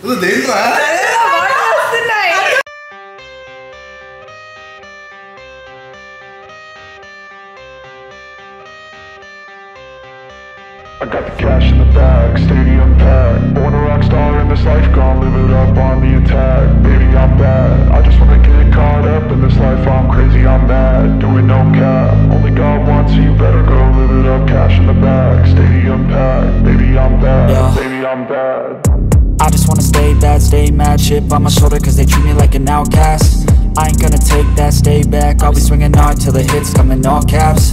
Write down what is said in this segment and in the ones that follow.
I got the cash in the bag, stadium packed. Born a rock star in this life, gon' live it up on the attack. Baby, I'm bad, I just wanna get caught up in this life. I'm crazy, I'm mad, doing no cap. Only God wants you, better go live it up. Cash in the bag, stadium packed. Baby, I'm bad, baby, I'm bad. I just wanna stay bad, stay mad. Chip on my shoulder cause they treat me like an outcast. I ain't gonna take that, stay back. I'll be swinging hard till the hits come in all caps.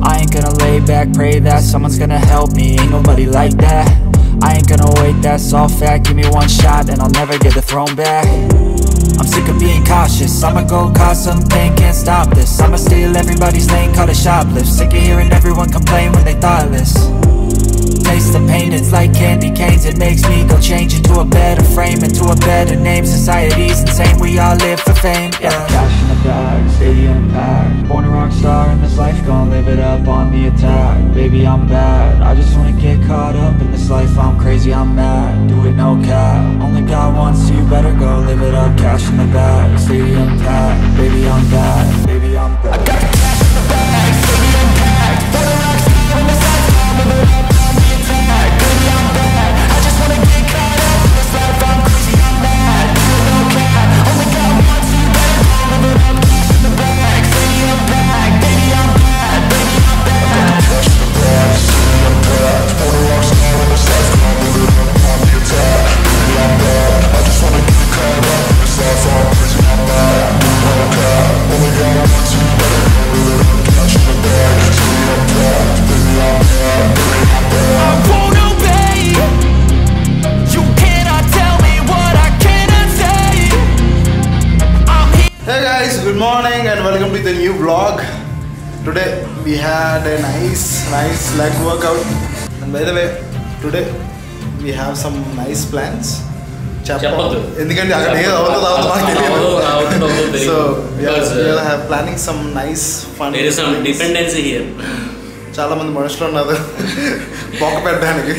I ain't gonna lay back, pray that someone's gonna help me. Ain't nobody like that. I ain't gonna wait, that's all fact. Give me one shot and I'll never get the throne back. I'm sick of being cautious, I'ma go cause some pain, can't stop this. I'ma steal everybody's lane, call it shoplift. Sick of hearing everyone complain when they thoughtless. Taste the pain, it's like candy canes. It makes me go change into a better frame, into a better name. Society's insane, we all live for fame. Cash in the bag, stadium packed. Born a rock star in this life, gon' live it up on the attack. Baby, I'm bad, I just wanna get caught up in this life. I'm crazy, I'm mad, do it no cap. Only God wants you, better go live it up. Cash in the bag, stadium packed. Baby, I'm bad, baby, I'm bad. I got the cash in the bag, stadium packed. Born a rock star in this life, gon' live it up. Good morning and welcome to the new vlog. Today we had a nice leg workout, and by the way, today we have some nice plans. ఎందుకంటే అక్కడ ఏదో అవుతుంది. So we are planning some nice fun. There is some dependency here. చాలా మంది మనుషులు ఉన్నారు బొక్క పెట్టడానికి.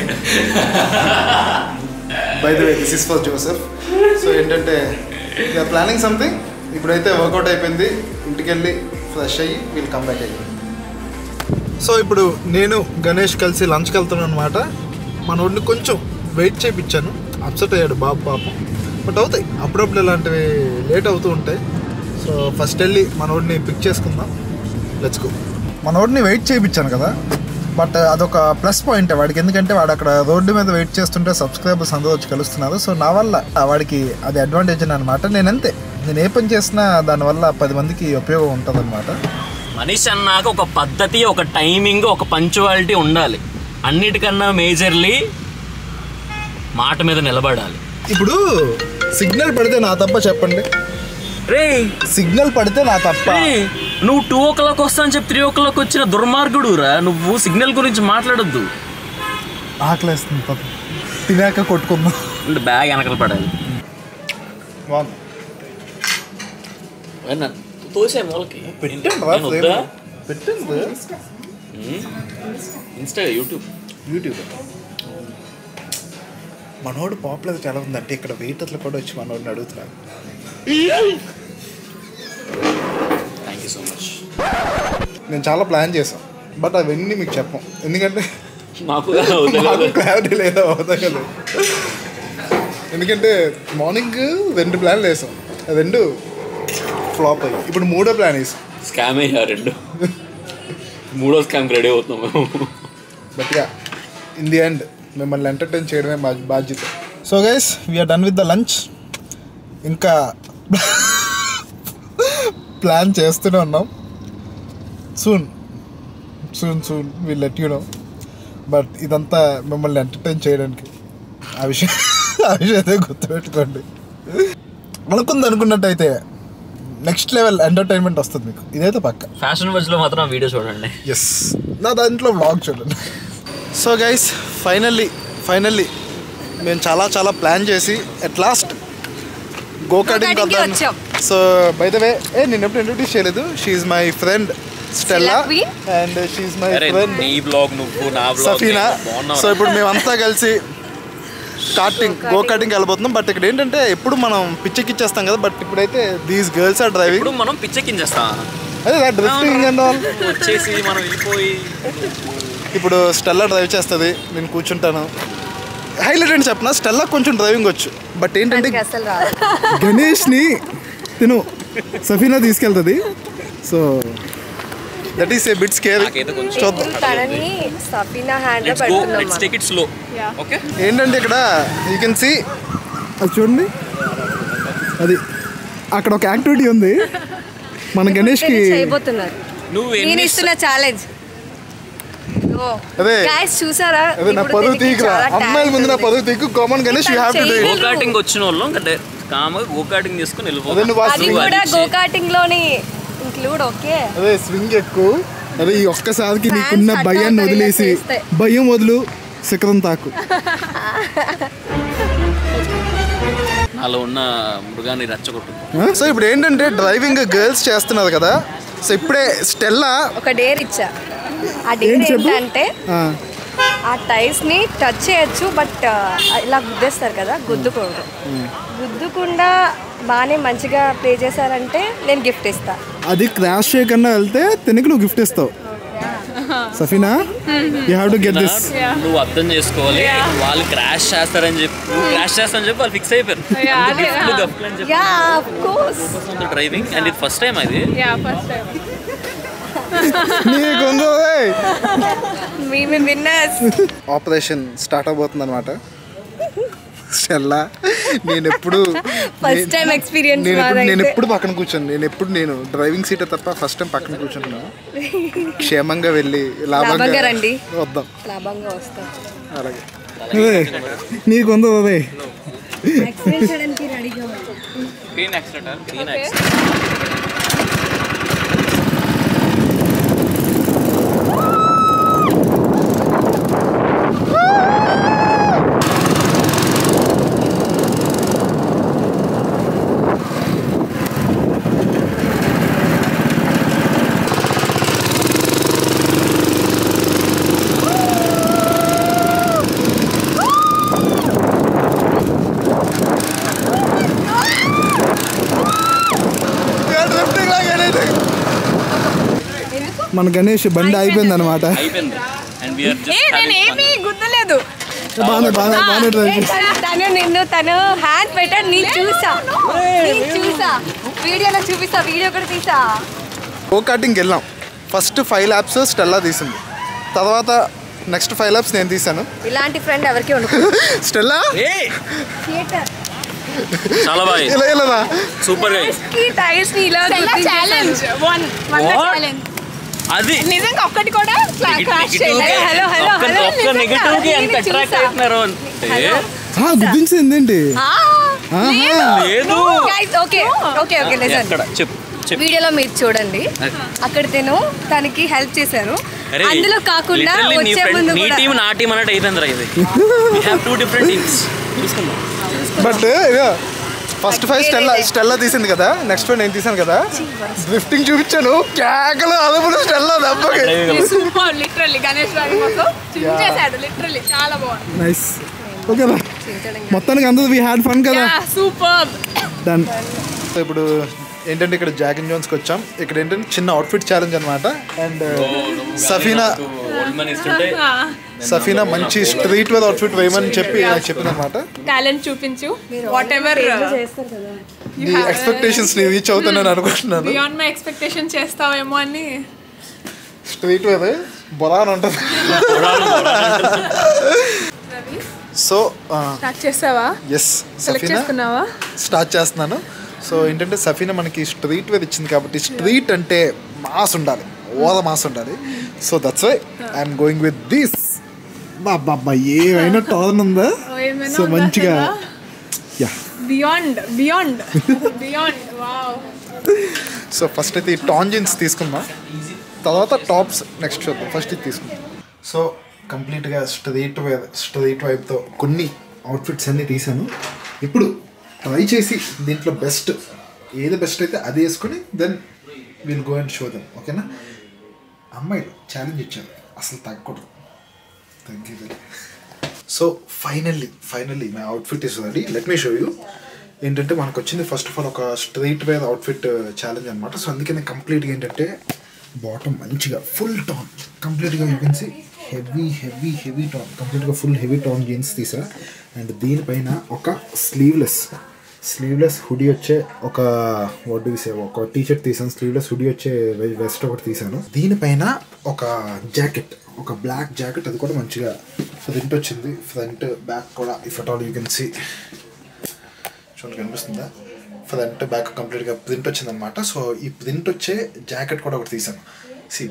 By the way, this is for Joseph. So ఏంటంటే we are planning something. ఇప్పుడైతే వర్కౌట్ అయిపోయింది, ఇంటికి వెళ్ళి ఫ్రెష్ అయ్యి వీళ్ళు కమ్ బ్యాక్ అయ్యి. సో ఇప్పుడు నేను గణేష్ కలిసి లంచ్కి వెళ్తున్నాను అనమాట. మనోడిని కొంచెం వెయిట్ చేయించాను, అప్సెట్ అయ్యాడు బాబు పాపం. బట్ అవుతాయి అప్పుడప్పుడు ఇలాంటివి లేట్ అవుతూ ఉంటాయి. సో ఫస్ట్ వెళ్ళి మనోడిని పిక్ చేసుకుందాం, లెట్స్ గో. మనోడిని వెయిట్ చేయించాను కదా, బట్ అదొక ప్లస్ పాయింట్ వాడికి, ఎందుకంటే వాడు అక్కడ రోడ్డు మీద వెయిట్ చేస్తుంటే సబ్స్క్రైబర్స్ అందరూ వచ్చి కలుస్తున్నారు. సో నా వల్ల వాడికి అది అడ్వాంటేజ్ అనమాట. నేనంతే, నేను ఏ పని చేసినా దానివల్ల 10 మందికి ఉపయోగం ఉంటుంది అనమాట. మనిషి అన్నాక ఒక పద్ధతి, ఒక టైమింగ్, ఒక పంక్చువాలిటీ ఉండాలి. అన్నిటికన్నా మేజర్లీ మాట మీద నిలబడాలి. ఇప్పుడు సిగ్నల్ పడితే నా తప్ప చెప్పండి రే, సిగ్నల్ పడితే నా తప్ప. నువ్వు 2 o'clock వస్తా అని చెప్పి 3 o'clock వచ్చిన దుర్మార్గుడు రా నువ్వు. సిగ్నల్ గురించి మాట్లాడొద్దు. ఆకలేస్తుంది పాప, తినాక కొట్టుకుందాం అంటే బ్యాగ్ వెనకలు పడాలి. తోసే మూలకి పెట్టండి, ఇన్స్టా యూట్యూబ్. మనోడు పాపులర్ చాలా ఉందంటే ఇక్కడ వెయిటర్లు కూడా వచ్చి మనోడిని అడుగుతున్నారు. Thank you so much. నేను చాలా ప్లాన్ చేశాను, బట్ అవన్నీ మీకు చెప్పం, ఎందుకంటే మాకు క్లారిటీ లేదా అవుతాయి. ఎందుకంటే మార్నింగ్ 2 ప్లాన్లు వేసాం, 2 ఫ్లాప్ అయ్యి ఇప్పుడు 3వ ప్లాన్ వేసాం. స్కామ్ అయ్యా 2. 3వ స్కామ్కి రెడీ అవుతున్నాం మేము. బట్ ఇన్ ది ఎండ్ మిమ్మల్ని ఎంటర్టైన్ చేయడమే మా బాధ్యత. So guys, we're done with the lunch. ఇంకా ప్లాన్ చేస్తూనే ఉన్నాం. Soon will let you know. But ఇదంతా మిమ్మల్ని ఎంటర్టైన్ చేయడానికి. ఆ విషయం అయితే గుర్తుపెట్టుకోండి. అనుకున్నట్టయితే నెక్స్ట్ లెవెల్ ఎంటర్టైన్మెంట్ వస్తుంది మీకు, ఇదైతే పక్క. ఫ్యాషన్ వాచ్లో మాత్రం వీడియో చూడండి. ఎస్, నా దాంట్లో వ్లాగ్ చూడండి. సో గైస్, ఫైనల్లీ మేము చాలా ప్లాన్ చేసి అట్ లాస్ట్ గోకార్టింగ్ వద్దాం. సో బై ద వే, నేను ఎప్పుడు ఇంట్రొడ్యూస్ చేయలేదు. She is my friend Stella and she is my friend Safina. So ఇప్పుడు మేమంతా కలిసి గో కార్టింగ్ వెళ్ళిపోతున్నాం. బట్ ఇక్కడ ఏంటంటే ఎప్పుడు మనం పిచ్చెక్కిచ్చేస్తాం కదా, బట్ ఇప్పుడైతే దీస్ గర్ల్స్ ఆర్ డ్రైవింగ్. ఇప్పుడు మనం పిచ్చెక్కించేస్తాం. అదే డ్రిఫ్టింగ్ అండ్ ఆల్ వచ్చేసి మనం వెళ్ళిపోయి. ఇప్పుడు స్టెల్లా డ్రైవ్ చేస్తుంది, నేను కూర్చుంటాను. హైలైట్ అని చెప్పిన స్టెల్లా కొంచెం డ్రైవింగ్ వచ్చు, బట్ ఏంటంటే గణేష్ని తిను సఫీనా తీసుకెళ్తుంది. So that is a bit scary. ఏంటంటే ఇక్కడ యూ కెన్ సీ, అది చూడండి, అది అక్కడ ఒక యాక్టివిటీ ఉంది మన గణేష్కి. నేను ఇస్తున్న ఛాలెంజ్ అదే చూసారా, అదే నా పరువు తీకురా, అమ్మాయిల ముందు నా పరువు తీకు. Come on Ganesh you have to do it. Go karting వచ్చిన వాళ్ళు కామగా గో కార్టింగ్ చేసుకుని వెళ్ళిపోతారు. అది కూడా గో కార్టింగ్ లోని ఇంక్లూడ్. ఓకే అదే స్వింగ్ ఎక్కువ. అదే ఈ ఒక్కసారికి నీకున్న భయాన్ని వదిలేసి, భయం వదులు, శిఖరం తాకు. అలా ఉన్న మృగాన్ని రెచ్చగొట్టు. సో ఇప్పుడు ఏంటంటే డ్రైవింగ్ గర్ల్స్ చేస్తున్నారు కదా. సో ఇప్పుడే స్టెల్లా ఒక డేర్ ఇచ్చా. ఆ డేర్ ఏంటంటే ఆ టైర్స్ ని టచ్ చేయొచ్చు, బట్ ఇలా గుద్దేస్తారు కదా, గుద్దుకుండా బాగానే మంచిగా ప్లే చేశారంటే నేను గిఫ్ట్ ఇస్తా. అది క్రాష్ చేయకుండా వెళ్తే తినకి నువ్వు గిఫ్ట్ ఇస్తావు. Safina you have to get this. నువ్వు అర్థం చేసుకోవాలి, వాళ్ళు క్రాష్ చేస్తారని చెప్పి వాళ్ళు ఫిక్స్ అయిపోయారు. డ్రైవింగ్ అండ్ ఇది ఫస్ట్ టైం. అది ఆపరేషన్ స్టార్ట్ అవబోతుంది అనమాట. స్టెల్లా నేను ఎప్పుడు పక్కన కూర్చోను. నేను డ్రైవింగ్ సీట్ తప్ప ఫస్ట్ టైం పక్కన కూర్చున్నాను. క్షేమంగా వెళ్ళి లాభంగా రండి, వద్దాం. లాభంగా వస్తాం. అలాగే నీకుందో అదే మన గణేష్ బండి అయిపోయింది అనమాట. తను హ్యాండ్ పెట్టాడు, నేను చూసా, వీడియోలో చూపిస్తా, వీడియో కూడా తీసా. గో కార్టింగ్కి వెళ్ళాం. ఫస్ట్ 5 laps స్టెల్లా తీసింది, తర్వాత నెక్స్ట్ 5 laps నేను తీసాను. ఇలాంటి ఫ్రెండ్ ఎవరికి ఉండదు. స్టెల్లా చాలా బాగా ఇలా సూపర్ గా టైర్స్ ని ఇలా ఛాలెంజ్ అది నిజంగా ఒక్కటి కూడా క్రాష్ చేయలేదు. హలో హలో హలో ఒక్క నెగటివ్ కి ఎంత అట్రాక్ట్ అవుతున్నారు అంటే గుర్తించిందేంటి? లేదు. ఓకే ఓకే ఓకే లిసన్, వీడియోలో మీరు చూడండి, అక్కడ తనకి హెల్ప్ చేశారు. అందులో కాకుండా వచ్చే ముందు నీ టీం నా టీం అన్నట్టు అయిపోయింది. ఇది వి హావ్ 2 different teams. చూసుకుందాం. బట్ ఫస్ట్ 5 స్టెల్లా తీసింది కదా, నెక్స్ట్ 5 నేను తీసాను కదా. డ్రిఫ్టింగ్ చూపించాను, కేకలు అదుపులు స్టెల్లా దెబ్బకి. లిటరల్లీ గణేష్ గారి కోసం చించేశాడు, లిటరల్లీ చాలా బాగుంది. నైస్. ఓకేనా, మొత్తానికి అందరూ వి హ్యాడ్ ఫన్ కదా. Super done. సో ఇప్పుడు ఏంటంటే ఇక్కడ జాక్ అండ్ జోన్స్కి వచ్చాం. ఇక్కడ ఏంటంటే చిన్న అవుట్ఫిట్ ఛాలెంజ్ అనమాట. అండ్ సఫీనా మంచి స్ట్రీట్ వేర్ అవుట్ఫిట్ వేయమని చెప్పింది అనమాట. టాలెంట్ చూపించు, వాట్ ఎవర్ నీ ఎక్స్పెక్టేషన్స్ ని రీచ్ అవుతానని అనుకుంటున్నాను. బియాండ్ మై ఎక్స్పెక్టేషన్ చేస్తావేమో అని. స్ట్రీట్ వేర్ బొరాన్ ఉంటుంది. సో స్టార్ట్ చేసావా? ఎస్ సఫీనా స్టార్ట్ చేస్తున్నాను. సో ఏంటంటే సఫీనా మనకి స్ట్రీట్ వేర్ ఇచ్చింది కాబట్టి స్ట్రీట్ అంటే మాస్ ఉండాలి, మాస్ ఉండాలి. So that's why I'm going with this. బాబా ఏమైనా టర్న్ ఉందా? సో మంచిగా బియాండ్ వావ్. సో ఫస్ట్ అయితే ఈ టాంజిన్స్ తీసుకుందాం, తర్వాత టాప్స్ నెక్స్ట్ చూద్దాం. ఫస్ట్ ఇది తీసుకుందాం. సో కంప్లీట్గా స్ట్రీట్ వైపుతో కొన్ని అవుట్ఫిట్స్ అన్నీ తీసాను. ఇప్పుడు ట్రై చేసి దీంట్లో ఏది బెస్ట్ అయితే అది వేసుకొని then will go and show them. ఓకేనా? అమ్మాయిలు ఛాలెంజ్ ఇచ్చారు, అసలు తగ్గకూడదు, తగ్గేది. So finally my outfit is ready. Let me show you. ఏంటంటే మనకు వచ్చింది ఫస్ట్ ఆఫ్ ఆల్ ఒక స్ట్రైట్ వేర్ అవుట్ఫిట్ ఛాలెంజ్ అనమాట. సో అందుకనే కంప్లీట్గా ఏంటంటే బాటమ్ మంచిగా ఫుల్ టోన్ కంప్లీట్గా you can see heavy torn కంప్లీట్గా ఫుల్ హెవీ టోన్ జీన్స్ తీసా. అండ్ దీనిపైన ఒక స్లీవ్లెస్ హుడీ వచ్చే ఒక ఒక టీషర్ట్ తీసాను. స్లీవ్లెస్ హుడీ వచ్చే వెస్ట్ ఒకటి తీసాను. దీనిపైన ఒక జాకెట్, ఒక బ్లాక్ జాకెట్, అది కూడా మంచిగా ప్రింట్ వచ్చింది. ఫ్రంట్ బ్యాక్ కూడా if at all you can see చూడండి కనిపిస్తుందా, ఫ్రంట్ బ్యాక్ కంప్లీట్గా ప్రింట్ వచ్చిందనమాట. సో ఈ ప్రింట్ వచ్చే జాకెట్ కూడా ఒకటి తీసాను.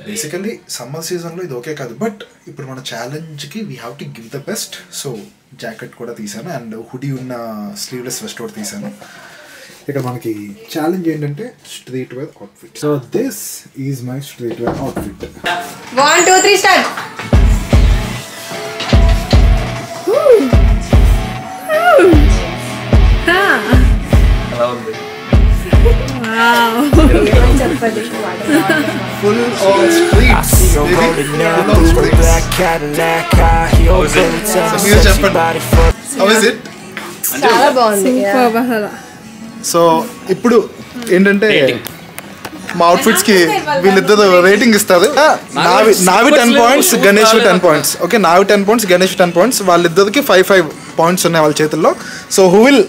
బేసికలీ సమ్మర్ సీజన్లో ఇది ఓకే కాదు, బట్ ఇప్పుడు మన ఛాలెంజ్కి we have to give the best. So jacket కూడా తీసాను అండ్ హుడీ ఉన్న స్లీవ్లెస్ వెస్ట్ కూడా తీసాను. ఇక్కడ మనకి ఛాలెంజ్ ఏంటంటే street wear outfit. So this is my street wear outfit. 1 2 3 start. Full on streets. Black Cadillac, high heel boots, I'm sexy body for. How is it? చాలా బాగుంది. So ఇప్పుడు ఏంటంటే మా అవుట్ఫిట్స్కి వీళ్ళిద్దరు రేటింగ్ ఇస్తారు. నావి 10 points, గణేష్ 10 points. ఓకే, నావి 10 points, Ganesh 10 points. వాళ్ళిద్దరికి 5 points ఉన్నాయి వాళ్ళ చేతుల్లో. So who will?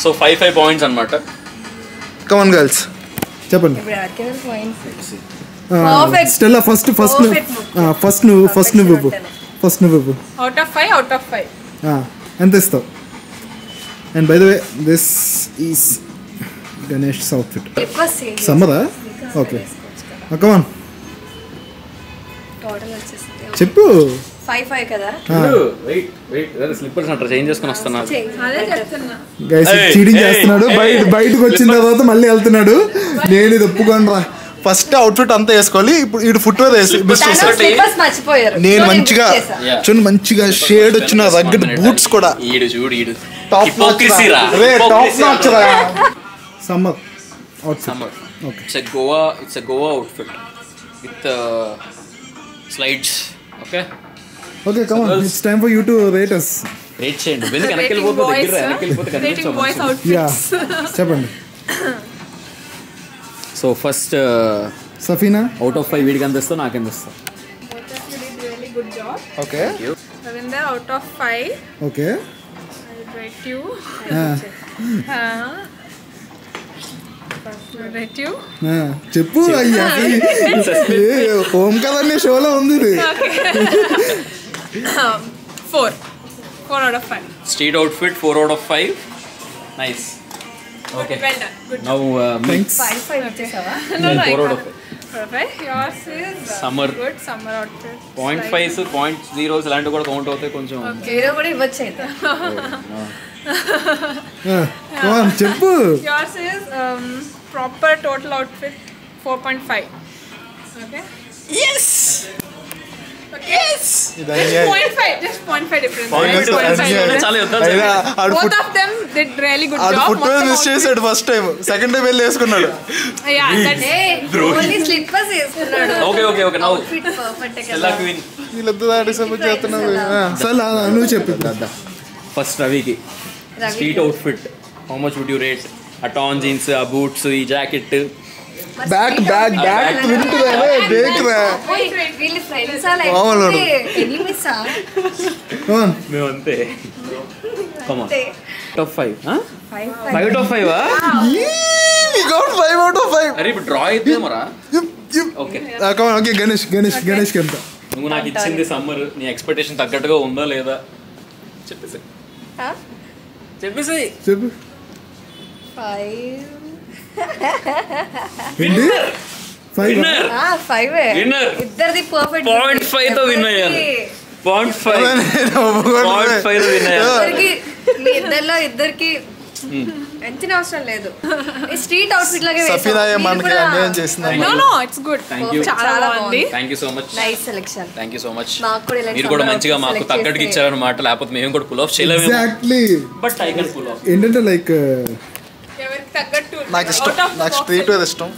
So 5 points అనమాట. కమ్ ఆన్ గర్ల్స్, చెప్పండి. స్టెల్లా ఫస్ట్ నువ్వు Out of 5. ఎంత ఇస్తావు? And by the way this is Ganesh outfit. సమ్మరా? ఓకే, కమ్ ఆన్ చెప్పు. 5 కదా. స్లిప్పర్స్ అంటారు, చేంజ్ చేసుకుని వస్తున్నా. అదే చెప్తున్నా. గైస్ చీటింగ్ చేస్తున్నాడు. బయటకు వచ్చిన తర్వాత మళ్ళీ వెళ్తున్నాడు. నేను ఇది ఒప్పుకోనరా. ఫస్ట్ అవుట్ఫిట్ అంతా వేసుకోవాలి. ఇప్పుడు ఇటు ఫుట్ వేర్ వేసి నేను మంచిగా చూడండి, మంచిగా షేడ్ వచ్చిన రగ్గడ్ బూట్స్ కూడా. టాప్ నాచ్ రా. Summer outfit. Okay, it's a Goa outfit with slides. Okay come on, it's time for you to rate us. Rate చేయండి. వెనక్కి వెళ్ళిపోతే యా, చెప్పండి. So first Safina, out of 5 వీడికి ఎంత ఇస్తావు, నాకు ఎంత ఇస్తావు? Really good job. Okay Ravinder, out of 5. Okay, I would rate you. చెప్పు. అయ్యా హోమ్ కదనే షోలో ఉంది ఇది. 4 out of 5. Street outfit 4 out of 5. Nice. Okay, Well done. Good. Now thanks. 5 ఇచ్చేసావా? No, 4 out of 5. Perfect. Yours is Summer. good summer outfit. 0.5s 0.0s ఇలాంటివి కూడా count అవుతాయి కొంచెం. జీరో కూడా ఇవ్వచ్చు అయితే. చెప్పు. Yours is proper total outfit 4.5. Okay. Yes. Okay. Yes. Just 0.5 difference. Both of them did really good job. Footwear miss చేసాడు first time, second time వెళ్ళి వేసుకున్నాడు. Yeah, that's ఓన్లీ స్లిప్పర్స్ వేసుకున్నాడు. ఓకే నౌ ఫిట్ పర్ఫెక్ట్ ఎల్లా queen. వీళ్ళిద్దరు disappoint చేస్తున్నారు. సరే నువ్వు చెప్పు. ఫస్ట్ రవికి street outfit how much would you rate? ఆ టాన్ జీన్స్, ఆ బూట్స్, ఈ జాకెట్, బ్యాక్ ప్రింట్ దేఖ్రా. వీళ్ళు ఫ్రెండ్స్ అలా ఎనిమిసా? మేము అంతే. Come on, out of 5. 5 out of 5 We got 5 out of 5. అరే ఇప్పుడు డ్రా అయితే మరా. Okay come on. Okay, Ganesh కి ఎంత? నువ్వు నాకు ఇచ్చింది సమ్మర్, నీ ఎక్స్పెక్టేషన్ తగ్గట్టుగా ఉందా లేదా చెప్పేసి. చెప్పు. 5 ఇద్దరిది పర్ఫెక్ట్. 0.5 తో విన్ అయ్యాను. 0.5 విన్ అయ్యాను. మీ ఇద్దరికి ఎంచిన అవసరం లేదు. స్ట్రీట్ అవుట్ఫిట్ లాగే సఫీనా మనకి అన్యాయం చేసింది. No, it's good. Thank you. చాలా బాగుంది. Thank you so much. Nice selection. Thank you so much. నాకు కూడా ఇలా మీరు కూడా మంచిగా మాకు తగ్గట్టుగా ఇచ్చారన్నమాట. లేకపోతే మేము కూడా పుల్ ఆఫ్ చేయలేము. Exactly. But I can pull off. ఏంటంటే లైక్ ఎవరికి తగ్గట్టు నాకు ఇష్టం, నాకు స్ట్రీట్ వేర్ ఇష్టం.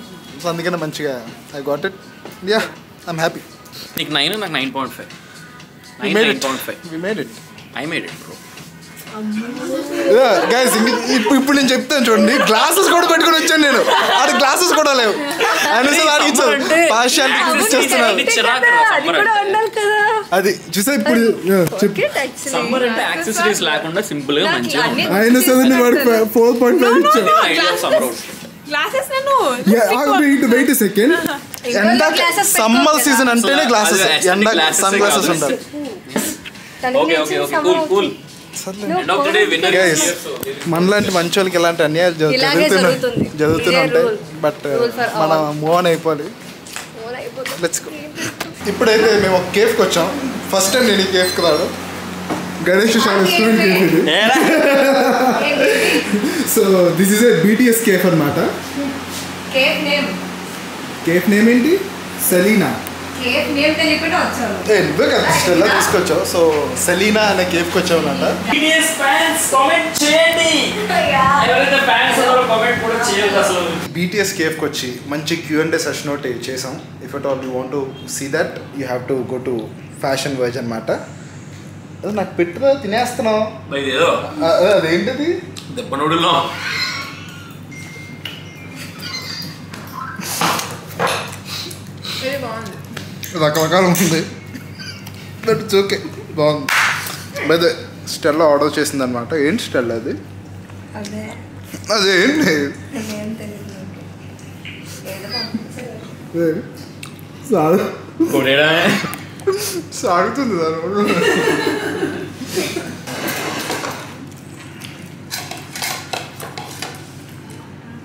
సో అందుకనే మంచిగా I got it. Yeah, I'm happy. నీకు 9, నాకు 9.5. We made it. We made it. I made it bro. Guys ఇప్పుడు నేను చెప్తాను చూడండి, గ్లాసెస్ కూడా పెట్టుకుని వచ్చాను నేను. ఆడి గ్లాసెస్ కూడా లేవు. అది చూసా ఇప్పుడు సమ్మర్ అంటే యాక్సెసరీస్ లేకుండా సింపుల్ గా మంచిగా ఆయన 4.5 ఇచ్చాను. Wait second. సమ్మర్ సీజన్ అంటేనే గ్లాసెస్, సన్ గ్లాసెస్ ఉండాలి. మనలాంటి మంచి వాళ్ళకి ఇలాంటి అన్యాయాలు జరుగుతూనే ఉంటాయి. బట్ మనం మూవ్ ఆన్ అయిపోవాలి. ఇప్పుడైతే మేము ఒక కేఫ్కి వచ్చాం. ఫస్ట్ టైం నేను ఈ కేఫ్కి రావడం. గణేష్ చాలా ఇష్టమైన కేఫ్ ఇది. So this is a BTS cafe అనమాట. కేఫ్ నేమ్ ఏంటి? సెలీనా. నువ్వే కదా స్టెల్లా తీసుకొచ్చావు. సో సెలీనా అనే కేఫ్కి వచ్చావు అనమాట. BTS కేఫ్కి వచ్చి మంచి Q&A సెషన్ ఒకటి చేసాం. If at all you want to see that you have to go to fashion wise అనమాట. అది నాకు పెట్టుగా తినేస్తున్నావు. అదేంటిది? దెబ్బనూడులో రకరకాలు ఉంది. బట్ ఇట్స్ ఓకే, బాగుంది. అదే స్టెల్లా ఆర్డర్ చేసింది అనమాట. ఏంటి స్టెల్లా అది? అదేంటి సాగుతుంది దాని.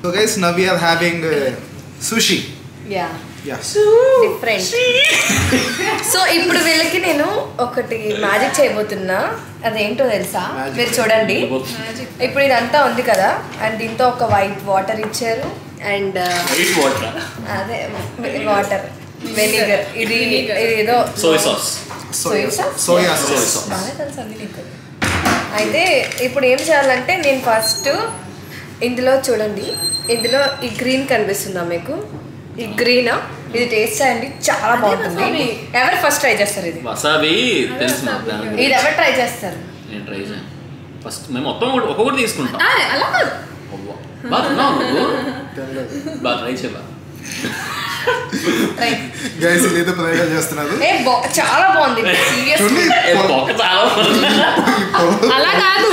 So guys, now we are having sushi. Different. So ఇప్పుడు వీళ్ళకి నేను ఒకటి మ్యాజిక్ చేయబోతున్నా. అదేంటో తెలుసా? మీరు చూడండి. ఇప్పుడు ఇదంతా ఉంది కదా, అండ్ దీంతో ఒక వైట్ వాటర్ ఇచ్చారు. అండ్ అదే వాటర్, వెనిగర్, ఇది ఏదో సోయా సాస్. బాగా తెలుసు అండి నీకు. అయితే ఇప్పుడు ఏం చేయాలంటే, నేను ఫస్ట్ ఇందులో చూడండి, ఇందులో ఈ గ్రీన్ కనిపిస్తుందా మీకు? ఈ గ్రీన్, ఇది టేస్ట్ చేయండి, చాలా బాగుంటుంది. ఎవరు ఫస్ట్ ట్రై చేస్తారు? ఇది వసాబి తెలుసు. ఇది ఎవరు ట్రై చేస్తారు? నేను ట్రై చేయాను ఫస్ట్. మేము మొత్తం ఒక్కొక్కటి తీసుకుంటాం. బాగా ట్రై చేయబా. గైస్ ఇదైతే ప్రయోగాలు చేస్తున్నారు. చాలా బాగుంది. అలా కాదు,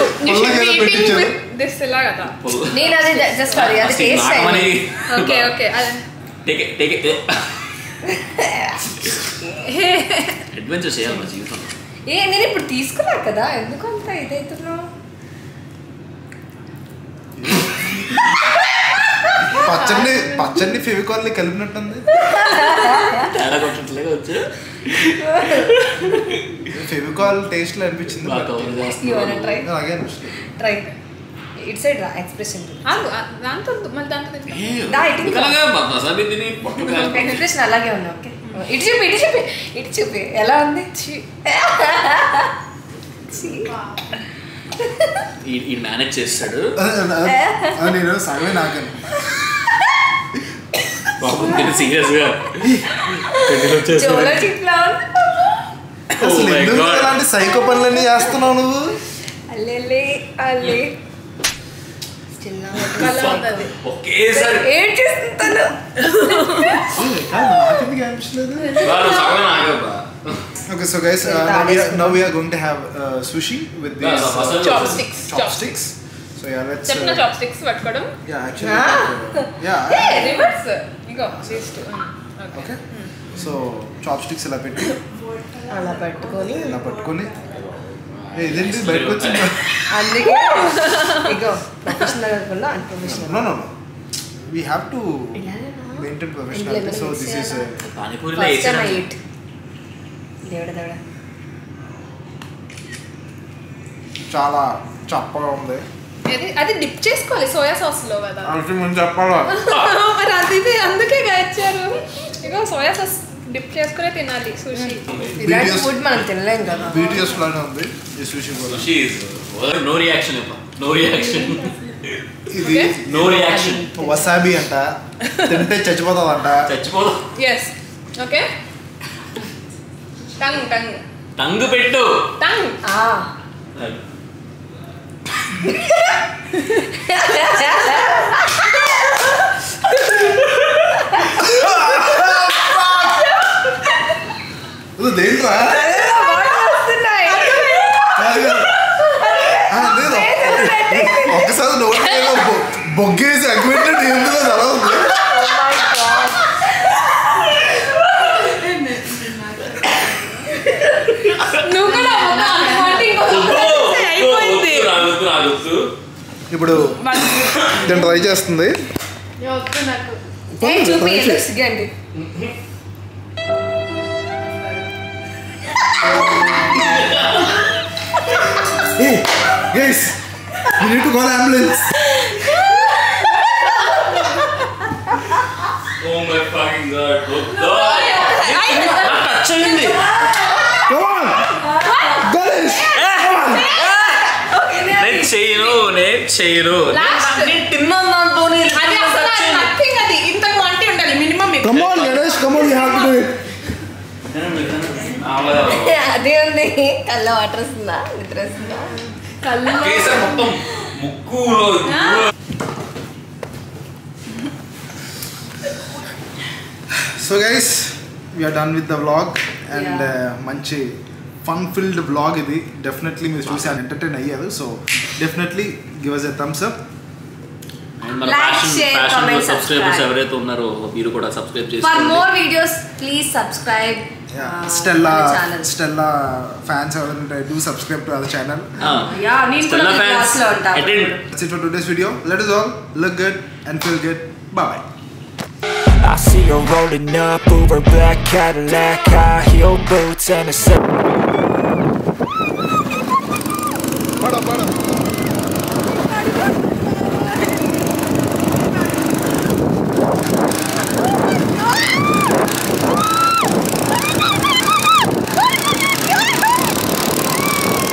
నేను అది జస్ట్ అది టేస్ట్ చేయండి. ఓకే ఓకే అడ్వెంచర్ చేయాలి మా జీవితంలో. నేను ఇప్పుడు తీసుకున్నా కదా, ఎందుకు అంత ఇదైతున్నావు? పచ్చడిని ఫెవికాల్ కలిపినట్టుంది. ఫెవికాల్ టేస్ట్ లో అనిపించింది. ట్రై ఇట్ సైడ్ రా ఎక్స్ప్రెషన్. ఎక్స్ప్రెషన్ అలాగే ఉంది. ఓకే, ఇటు చూపి ఇటు చూపి ఇటు చూపి ఎలా ఉంది? ఈ మేనేజ్ చేస్తాడు. నేను సగమే నాకని సీరియస్ గా అలాంటి సైకో పనులన్నీ చేస్తున్నావు నువ్వు. ఏం చేస్తాను? Okay, so guys, now we are going to have sushi with these chopsticks. So yeah, let's. Chapna chopsticks పట్టుకోవడం. Yeah, actually. Reverse. Ingo these two. Okay. So chopsticks ఇలా పెట్టి అలా పట్టుకొని ఇదేంటి బయటకు వచ్చింది? అందుకే ఇగో ప్రొఫెషనల్ కాకుండా unprofessional. No. We have to maintain professionality. So this is panipuri లో వేసాను. దేవుడా చాలా చప్పగా ఉంది. అది డిప్ చేసుకోవాలి సోయా సాస్ లో కదా. అంటే మనం చెప్పాలా? మరి అది అందుకే ఇచ్చారు. ఇగో సోయా సాస్ డిప్ చేసుకునే తినాలి సుషి. ఇలాంటి ఫుడ్ మనం తినలేం కదా. BTS లానే ఉంది ఈ సుషి కూడా. Sushi no reaction. ఇది నో రియాక్షన్. వసాబి అంట, తింటే చచ్చిపోతాదంట. yes okay టంగ్ టంగ్ పెట్టు. టంగ్ దేంట్రా ఒక్కసారి నోట్ బొగ్గేసి అగ్గిపెట్టినట్టు ఎందులో చాలా ఉంది. ఇప్పుడు దీన్ని ట్రై చేస్తుంది. Hey, guys, we need to call ambulance. Oh my fucking god. Touch అయింది. Come on. Ganesh. నేను చేయను. నేను తిన్నాను దాంతోని. అది ఇంత క్వాంటిటీ ఉండాలి minimum. Come on, Ganesh. Come on, you have to do it. అదే ఉంది. కళ్ళ వాటర్ వస్తుందా, నిద్ర వస్తుందా? కేసర్ మొత్తం ముక్కులో. So guys, we are done with the vlog and మంచి ఫన్ ఫిల్డ్ వ్లాగ్ ఇది. డెఫినెట్లీ మీరు చూసి ఎంటర్టైన్ అయ్యారు. So definitely give us a thumbs up. మన ఫ్యాషన్ సబ్స్క్రైబర్స్ ఎవరైతే ఉన్నారో మీరు కూడా సబ్స్క్రైబ్ చేసుకోండి. For more videos please subscribe. Stella fans ఎవరైతే do subscribe to our channel. నేను కూడా క్లాస్ లో ఉంటా. That's it for today's video. Let us all look good and feel good. Bye bye. I see her rolling up, Uber black Cadillac, high heel boots and a...